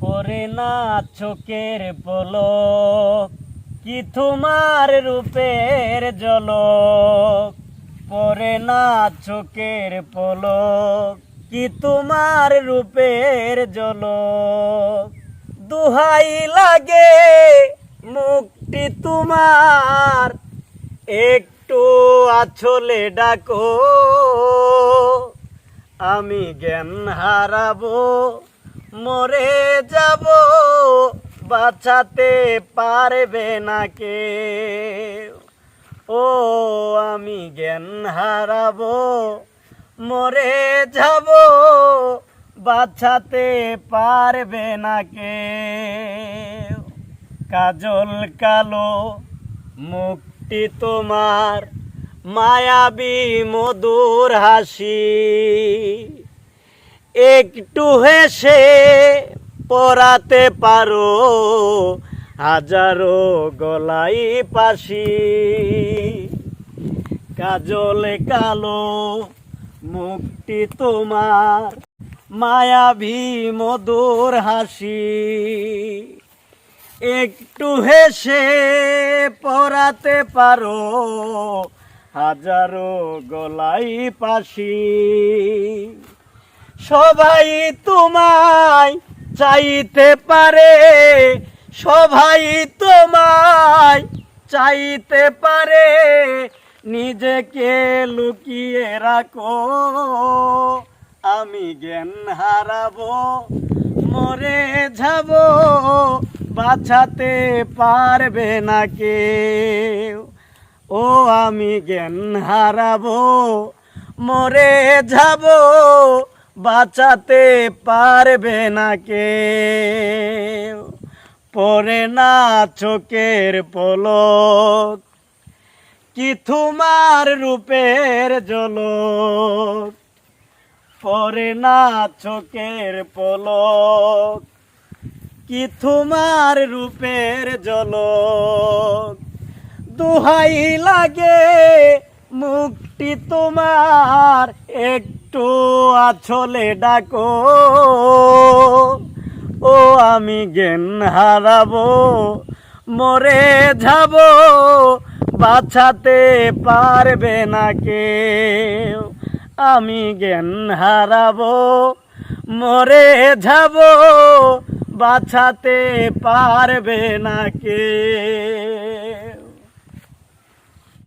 পরে না চোখের পলক, কি তোমার রূপের ঝলক। পরে না চোখের পলক, কি তোমার রূপের ঝলক। দুহাই লাগে মুক্তি তোমার, একটু আঁচলে ডাকো। আমি জ্ঞান হারাবো, মরে যাব, বাঁচাতে পারবে না কেউ। ও আমি জ্ঞান হারাবো, মরে যাব, বাঁচাতে পারবে না কেউ। কাজল কালো মুখটি তোমার, মায়াবী মধুর হাসি। একটু হেসে পরাতে পারো হাজারো গলাই পাশি। কাজল কালো মুখটি তোমার, মায়াবী মধুর হাসি। একটু হেসে পরাতে পারো হাজারো গলাই পাশি। সবাই তোমায় চাইতে পারে, সবাই তোমায় চাইতে পারে, নিজেকে লুকিয়ে রাখো। আমি জ্ঞান হারাবো, মরে যাব, বাঁচাতে পারবে না কেউ। ও আমি জ্ঞান হারাবো, মরে যাব, বাঁচাতে পারবে না কেউ। পরে না চোখের পলক, কি তোমার রূপের ঝলক। পরে না চোখের পলক, কি তোমার রূপের ঝলক। দুহাই লাগে মুক্তি তোমার, একটু আঁচলে ডাকো। ও আমি জ্ঞান হারাবো, মরে যাব, বাঁচাতে পারবে না কেউ। আমি জ্ঞান হারাবো, মরে যাব, বাঁচাতে পারবে না কেউ।